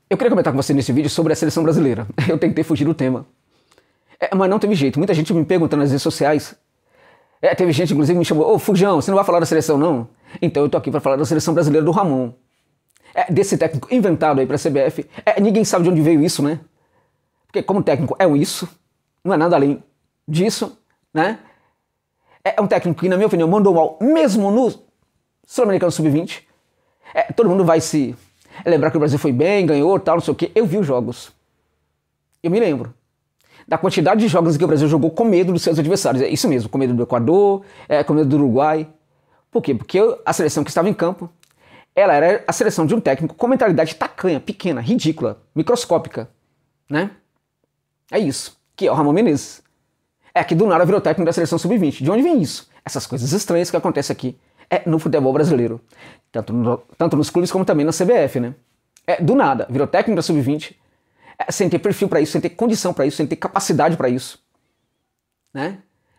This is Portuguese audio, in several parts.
Eu queria comentar com você nesse vídeo sobre a seleção brasileira. Eu tentei fugir do tema. Mas não teve jeito. Muita gente me perguntando nas redes sociais. Teve gente, inclusive, me chamou: Ô, Fujão, você não vai falar da seleção, não? Então eu tô aqui para falar da seleção brasileira do Ramon. Desse técnico inventado aí pra CBF. Ninguém sabe de onde veio isso, né? Porque como técnico é um isso, não é nada além disso, né? É um técnico que, na minha opinião, mandou mal mesmo no Sul-Americano Sub-20. Todo mundo vai se lembrar que o Brasil foi bem, ganhou, tal, não sei o quê. Eu vi os jogos. Eu me lembro da quantidade de jogos em que o Brasil jogou com medo dos seus adversários. É isso mesmo, com medo do Equador, com medo do Uruguai. Por quê? Porque a seleção que estava em campo, ela era a seleção de um técnico com mentalidade tacanha, pequena, ridícula, microscópica, né? É isso, que é o Ramon Menezes. Que do nada virou técnico da seleção sub-20. De onde vem isso? Essas coisas estranhas que acontecem aqui no futebol brasileiro. Tanto nos clubes como também na CBF, né? Do nada, virou técnico da sub-20, sem ter perfil para isso, sem ter condição para isso, sem ter capacidade para isso, né?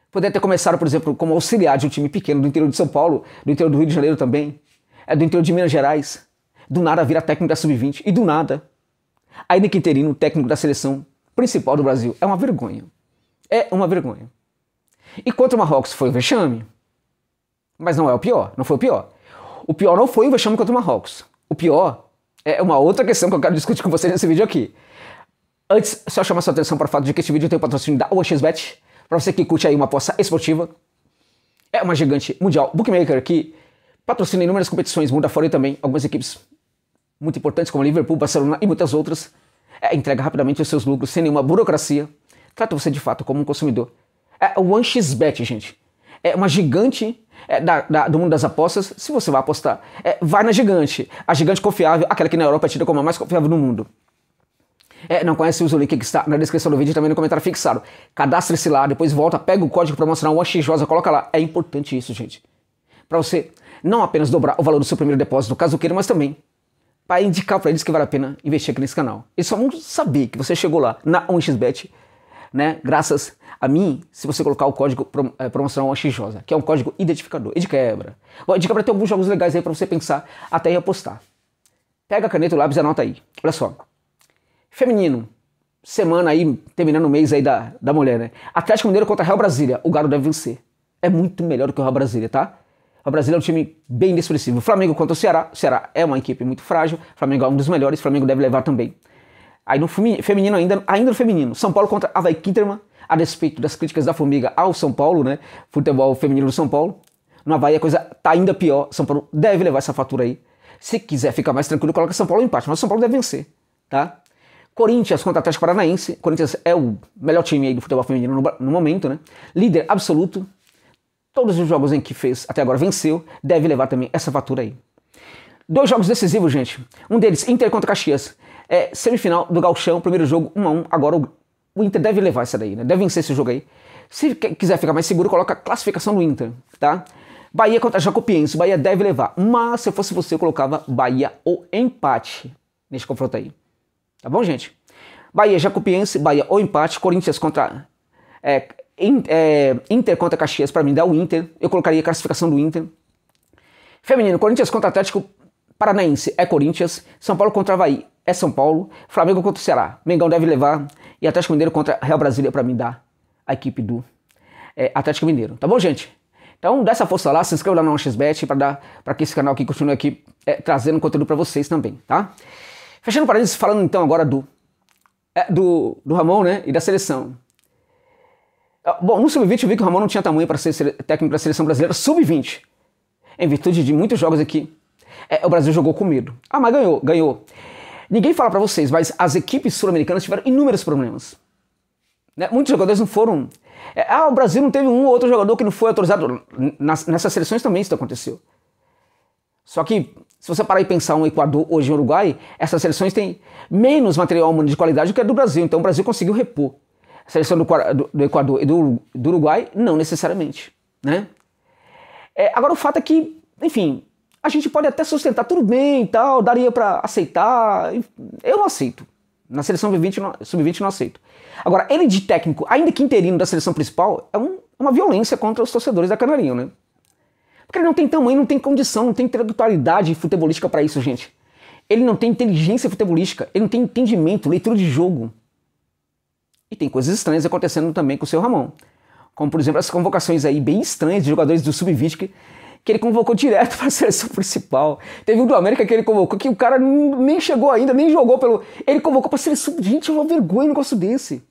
Poderia ter começado, por exemplo, como auxiliar de um time pequeno do interior de São Paulo, do interior do Rio de Janeiro também, do interior de Minas Gerais. Do nada vira técnico da sub-20 e do nada, ainda que interino, técnico da seleção principal do Brasil. É uma vergonha. É uma vergonha. E contra o Marrocos foi o vexame. Mas não é o pior, não foi o pior. O pior não foi o vexame contra o Marrocos. O pior é uma outra questão que eu quero discutir com vocês nesse vídeo aqui. Antes, só chamar sua atenção para o fato de que esse vídeo tem o patrocínio da OneXBet. Para você que curte aí uma aposta esportiva. É uma gigante mundial bookmaker que patrocina inúmeras competições mundo afora e também algumas equipes muito importantes como Liverpool, Barcelona e muitas outras. Entrega rapidamente os seus lucros sem nenhuma burocracia. Trata você de fato como um consumidor. O OneXBet, gente, é uma gigante do mundo das apostas. Se você vai apostar, vai na gigante. A gigante confiável, aquela que na Europa é tida como a mais confiável do mundo. Não conhece, usa o link que está na descrição do vídeo e também no comentário fixado. Cadastre-se lá, depois volta, pega o código promocional OneXJosa, coloca lá. É importante isso, gente. Para você não apenas dobrar o valor do seu primeiro depósito, caso queira, mas também para indicar para eles que vale a pena investir aqui nesse canal. Eles só vão saber que você chegou lá na OneXBet, né, graças a mim, se você colocar o código promocional OneXJosa, que é um código identificador e de quebra. De quebra tem alguns jogos legais aí para você pensar até em apostar. Pega a caneta e o lápis e anota aí. Olha só. Feminino. Semana aí, terminando o mês aí da mulher, né? Atlético Mineiro contra Real Brasília. O Galo deve vencer. É muito melhor do que o Real Brasília, tá? O Brasília é um time bem inexpressivo. Flamengo contra o Ceará. O Ceará é uma equipe muito frágil. O Flamengo é um dos melhores. O Flamengo deve levar também. Aí no feminino ainda no feminino. São Paulo contra Avaí Kinterman. A despeito das críticas da Formiga ao São Paulo, né? Futebol feminino do São Paulo. No Avaí a coisa tá ainda pior. São Paulo deve levar essa fatura aí. Se quiser ficar mais tranquilo, coloca São Paulo em empate. Mas o São Paulo deve vencer, tá? Corinthians contra Atlético Paranaense. Corinthians é o melhor time aí do futebol feminino no momento, né? Líder absoluto. Todos os jogos em que fez até agora venceu. Deve levar também essa fatura aí. 2 jogos decisivos, gente. Um deles, Inter contra Caxias. Semifinal do Gauchão, primeiro jogo 1-1. Agora o Inter deve levar essa daí, né? Deve vencer esse jogo aí. Se quiser ficar mais seguro, coloca a classificação do Inter, tá? Bahia contra Jacupiense. Bahia deve levar. Mas se eu fosse você, eu colocava Bahia ou empate nesse confronto aí. Tá bom, gente? Bahia, Jacupiense, Bahia ou empate. Corinthians contra... Inter contra Caxias, pra mim dá o Inter. Eu colocaria a classificação do Inter. Feminino, Corinthians contra Atlético Paranaense é Corinthians. São Paulo contra Avaí é São Paulo. Flamengo contra o Ceará. Mengão deve levar. E Atlético Mineiro contra Real Brasília, pra mim dá a equipe do Atlético Mineiro. Tá bom, gente? Então dá essa força lá, se inscreva lá no OneXBet para que esse canal aqui continue aqui trazendo conteúdo pra vocês também, tá? Fechando parênteses, falando então agora do Ramon, né, e da seleção. Bom, no Sub-20 eu vi que o Ramon não tinha tamanho para ser técnico da seleção brasileira Sub-20. Em virtude de muitos jogos aqui, o Brasil jogou com medo. Mas ganhou. Ninguém fala para vocês, mas as equipes sul-americanas tiveram inúmeros problemas. Né? Muitos jogadores não foram... o Brasil não teve um ou outro jogador que não foi autorizado. Nessas seleções também isso aconteceu. Só que, se você parar e pensar um Equador hoje em Uruguai, essas seleções têm menos material humano de qualidade do que a do Brasil. Então o Brasil conseguiu repor. A seleção do Equador e do Uruguai, não necessariamente, né? Agora o fato é que, enfim, a gente pode até sustentar tudo bem e tal, daria pra aceitar. Eu não aceito. Na seleção sub-20 não aceito. Agora, ele de técnico, ainda que interino da seleção principal, é uma violência contra os torcedores da Canarinho, né? Porque ele não tem tamanho, não tem condição, não tem intelectualidade futebolística pra isso, gente. Ele não tem inteligência futebolística, ele não tem entendimento, leitura de jogo. E tem coisas estranhas acontecendo também com o seu Ramon. Como, por exemplo, as convocações aí bem estranhas de jogadores do Sub-20 que ele convocou direto para a seleção principal. Teve um do América que ele convocou, que o cara nem chegou ainda, nem jogou pelo... Ele convocou para a seleção. Gente, é uma vergonha um negócio desse.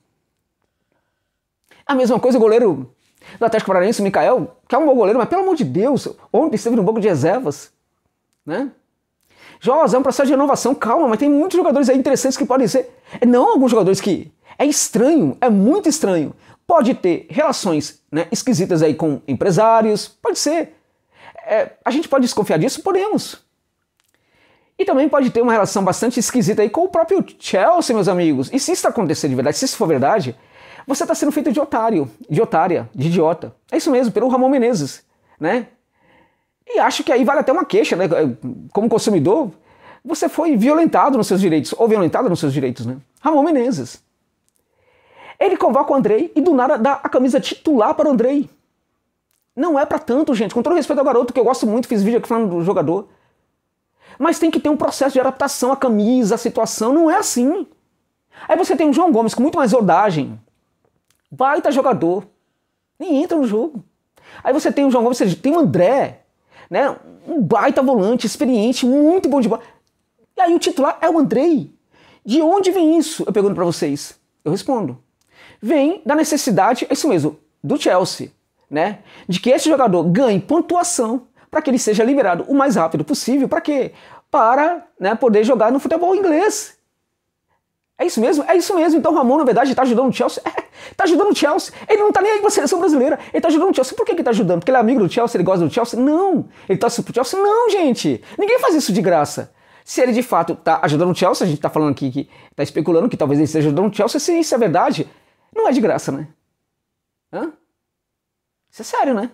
A mesma coisa o goleiro do Atlético Paranaense, o Mikael, que é um bom goleiro, mas pelo amor de Deus, ontem esteve no banco de reservas, né? Josa, é um processo de renovação, calma, mas tem muitos jogadores aí interessantes que podem ser... Não alguns jogadores que... É estranho, é muito estranho. Pode ter relações, né, esquisitas aí com empresários, pode ser. A gente pode desconfiar disso? Podemos. E também pode ter uma relação bastante esquisita aí com o próprio Chelsea, meus amigos. E se isso acontecer de verdade, se isso for verdade, você está sendo feito de otário, de otária, de idiota. É isso mesmo, pelo Ramon Menezes, né? E acho que aí vale até uma queixa, né? Como consumidor, você foi violentado nos seus direitos, ou violentada nos seus direitos, né? Ramon Menezes. Ele convoca o Andrei e do nada dá a camisa titular para o Andrei. Não é para tanto, gente. Com todo respeito ao garoto, que eu gosto muito, fiz vídeo aqui falando do jogador. Mas tem que ter um processo de adaptação à camisa, à situação. Não é assim. Aí você tem um João Gomes com muito mais rodagem. Baita jogador. Nem entra no jogo. Aí você tem o João Gomes, tem o André, né? Um baita volante, experiente, muito bom de bola. E aí o titular é o Andrei. De onde vem isso? Eu pergunto para vocês. Eu respondo. Vem da necessidade, é isso mesmo, do Chelsea, né? De que esse jogador ganhe pontuação para que ele seja liberado o mais rápido possível. Para quê? Para, né, poder jogar no futebol inglês. É isso mesmo? É isso mesmo. Então o Ramon, na verdade, está ajudando o Chelsea. Está ajudando o Chelsea. Ele não está nem aí com a seleção brasileira. Ele está ajudando o Chelsea. Por que ele está ajudando? Porque ele é amigo do Chelsea, ele gosta do Chelsea? Não. Ele torce pro Chelsea? Não, gente. Ninguém faz isso de graça. Se ele de fato está ajudando o Chelsea, a gente está falando aqui que está especulando que talvez ele esteja ajudando o Chelsea, se isso é verdade, não é de graça, né? Hã? Isso é sério, né?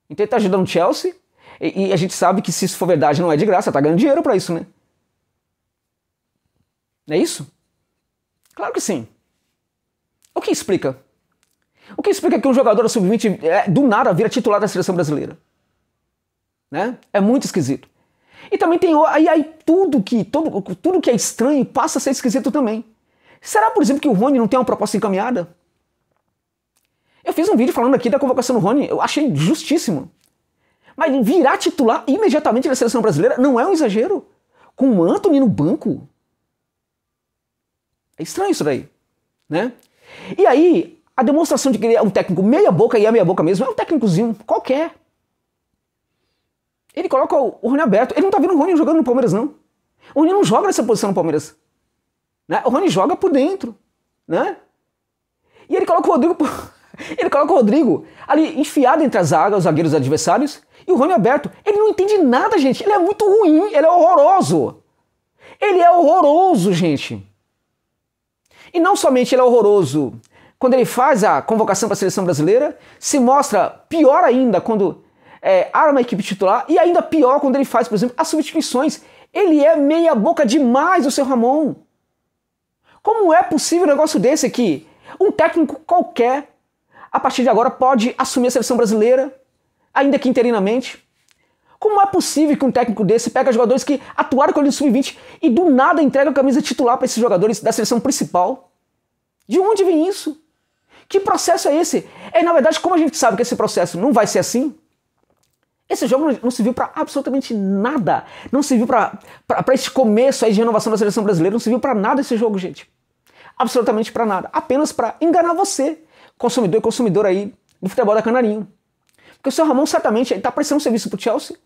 Então ele está ajudando o Chelsea e a gente sabe que se isso for verdade não é de graça, está ganhando dinheiro para isso, né? Não é isso? Claro que sim. O que explica? O que explica que um jogador sub-20 do nada vira titular da seleção brasileira? Né? É muito esquisito. E também tem aí tudo que é estranho passa a ser esquisito também. Será, por exemplo, que o Rony não tem uma proposta encaminhada? Eu fiz um vídeo falando aqui da convocação do Rony, eu achei justíssimo. Mas virar titular imediatamente da seleção brasileira não é um exagero? Com o Antony no banco? É estranho isso daí, né? E aí, a demonstração de que ele é um técnico meia boca, e é meia boca mesmo, é um técnicozinho qualquer. Ele coloca o Rony aberto. Ele não tá vendo o Rony jogando no Palmeiras, não. O Rony não joga nessa posição no Palmeiras. Né? O Rony joga por dentro, né? E ele coloca o Rodrigo... Ele coloca o Rodrigo ali enfiado entre a zaga, os zagueiros adversários, e o Rony aberto. Ele não entende nada, gente. Ele é muito ruim, ele é horroroso. Ele é horroroso, gente. E não somente ele é horroroso quando ele faz a convocação para a seleção brasileira, se mostra pior ainda quando arma a equipe titular, e ainda pior quando ele faz, por exemplo, as substituições. Ele é meia boca demais, o seu Ramon. Como é possível um negócio desse aqui? Um técnico qualquer, a partir de agora, pode assumir a seleção brasileira, ainda que interinamente. Como é possível que um técnico desse pega jogadores que atuaram com ele no Sub-20 e do nada entrega a camisa titular para esses jogadores da seleção principal? De onde vem isso? Que processo é esse? Na verdade, como a gente sabe que esse processo não vai ser assim, esse jogo não serviu para absolutamente nada. Não serviu para esse começo aí de renovação da seleção brasileira. Não serviu para nada esse jogo, gente. Absolutamente para nada. Apenas para enganar você, consumidor e consumidor aí do futebol da Canarinho. Porque o seu Ramon certamente está prestando serviço para o Chelsea.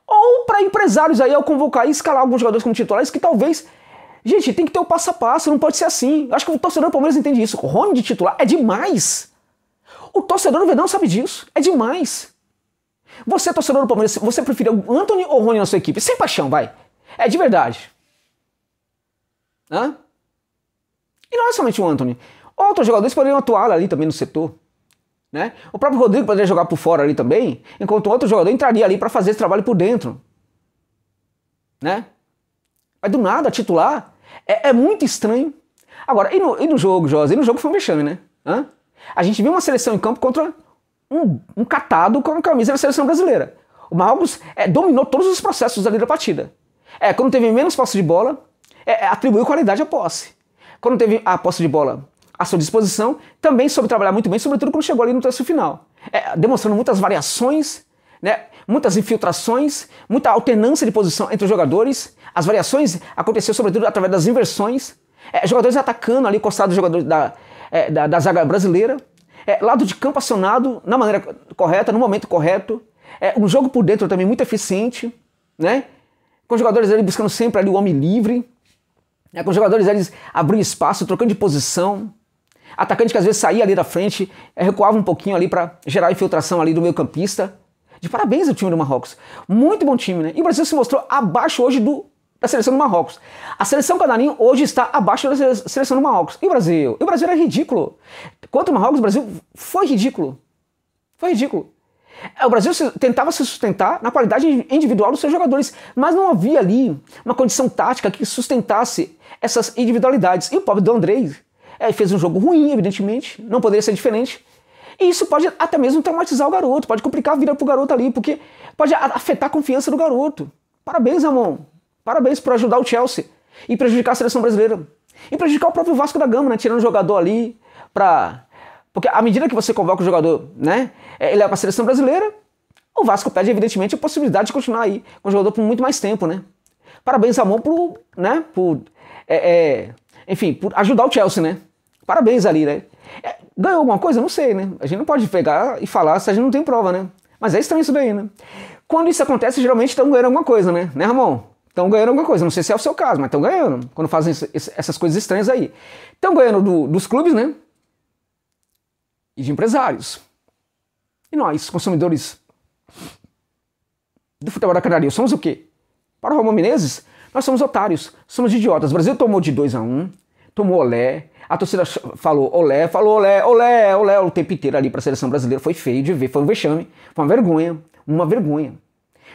Ou para empresários aí ao convocar e escalar alguns jogadores como titulares que talvez... Gente, tem que ter o passo a passo, não pode ser assim. Acho que o torcedor do Palmeiras entende isso. O Rony de titular é demais. O torcedor do Verdão sabe disso. É demais. Você, torcedor do Palmeiras, você preferia o Antony ou o Rony na sua equipe? Sem paixão, vai. É de verdade. Hã? E não é somente o Antony. Outros jogadores poderiam atuar ali também no setor. Né? O próprio Rodrigo poderia jogar por fora ali também, enquanto outro jogador entraria ali para fazer esse trabalho por dentro. Né? Mas do nada, titular, é muito estranho. Agora, e no jogo, Josi? E no jogo foi um vexame, né? Hã? A gente viu uma seleção em campo contra um catado com a camisa da seleção brasileira. O Marrocos dominou todos os processos ali da partida. Quando teve menos posse de bola, atribuiu qualidade à posse. Quando teve a posse de bola à sua disposição, também soube trabalhar muito bem, sobretudo quando chegou ali no terço final. Demonstrando muitas variações, né, muitas infiltrações, muita alternância de posição entre os jogadores. As variações aconteceram sobretudo através das inversões. Jogadores atacando ali, encostado dos jogadores da zaga brasileira. Lado de campo acionado na maneira correta, no momento correto. Um jogo por dentro também muito eficiente, né? Com os jogadores ali buscando sempre ali o homem livre. Com os jogadores eles abrindo espaço, trocando de posição. Atacante que às vezes saía ali da frente, recuava um pouquinho ali para gerar infiltração ali do meio campista. De parabéns ao time do Marrocos. Muito bom time, né? E o Brasil se mostrou abaixo hoje da seleção do Marrocos. A seleção canarinho hoje está abaixo da seleção do Marrocos. E o Brasil? E o Brasil era ridículo. Contra o Marrocos, o Brasil foi ridículo. Foi ridículo. O Brasil tentava se sustentar na qualidade individual dos seus jogadores, mas não havia ali uma condição tática que sustentasse essas individualidades. E o pobre do Andrei fez um jogo ruim, evidentemente, não poderia ser diferente. E isso pode até mesmo traumatizar o garoto, pode complicar a vida pro garoto ali, porque pode afetar a confiança do garoto. Parabéns, Ramon. Parabéns por ajudar o Chelsea e prejudicar a seleção brasileira. E prejudicar o próprio Vasco da Gama, né? Tirando o jogador ali pra... Porque à medida que você convoca o jogador, né? Ele é para a seleção brasileira, o Vasco perde, evidentemente, a possibilidade de continuar aí com o jogador por muito mais tempo, né? Parabéns, Ramon, enfim, por ajudar o Chelsea, né? Parabéns ali, né? Ganhou alguma coisa? Não sei, né? A gente não pode pegar e falar se a gente não tem prova, né? Mas é estranho isso daí, né? Quando isso acontece, geralmente estão ganhando alguma coisa, né? Né, Ramon? Estão ganhando alguma coisa. Não sei se é o seu caso, mas estão ganhando. Quando fazem essas coisas estranhas aí. Estão ganhando dos clubes, né? E de empresários. E nós, consumidores do futebol da Canarinho, somos o quê? Para o Ramon Menezes, nós somos otários, somos idiotas. O Brasil tomou de 2-1, tomou olé, a torcida falou olé, olé, olé o tempo inteiro ali para a seleção brasileira. Foi feio de ver, foi um vexame, foi uma vergonha, uma vergonha.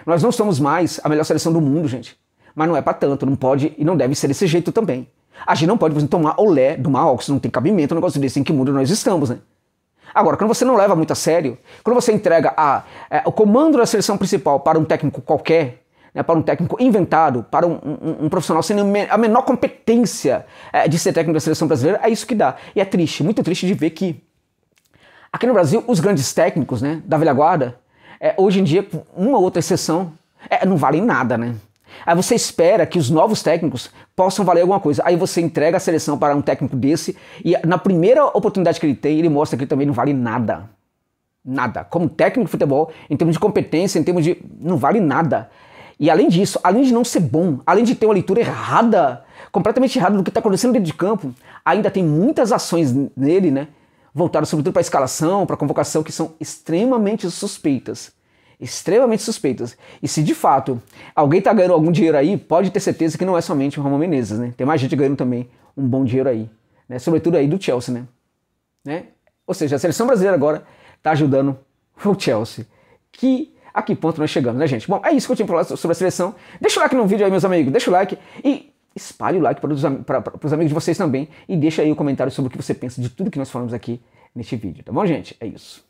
Nós não somos mais a melhor seleção do mundo, gente. Mas não é para tanto, não pode e não deve ser desse jeito também. A gente não pode, por exemplo, tomar olé do Marrocos, não tem cabimento um negócio desse, em que mundo nós estamos, né? Agora, quando você não leva muito a sério, quando você entrega o comando da seleção principal para um técnico qualquer, né, para um técnico inventado, para um profissional sem a menor competência de ser técnico da seleção brasileira, é isso que dá. E é triste, muito triste de ver que aqui no Brasil, os grandes técnicos, né, da velha guarda, hoje em dia, com uma ou outra exceção, não valem nada, né? Aí você espera que os novos técnicos possam valer alguma coisa. Aí você entrega a seleção para um técnico desse e na primeira oportunidade que ele tem, ele mostra que ele também não vale nada. Nada. Como técnico de futebol, em termos de competência, em termos de... não vale nada. E além disso, além de não ser bom, além de ter uma leitura errada, completamente errada do que está acontecendo dentro de campo, ainda tem muitas ações nele, né? Voltadas sobretudo para a escalação, para a convocação, que são extremamente suspeitas. Extremamente suspeitas. E se de fato alguém está ganhando algum dinheiro aí, pode ter certeza que não é somente o Ramon Menezes, né? Tem mais gente ganhando também um bom dinheiro aí, né? Sobretudo aí do Chelsea, né? Ou seja, a seleção brasileira agora está ajudando o Chelsea. A que ponto nós chegamos, né, gente? Bom, é isso que eu tinha para falar sobre a seleção. Deixa o like no vídeo aí, meus amigos. Deixa o like e espalhe o like para os amigos de vocês também. E deixa aí o comentário sobre o que você pensa de tudo que nós falamos aqui neste vídeo, tá bom, gente? É isso.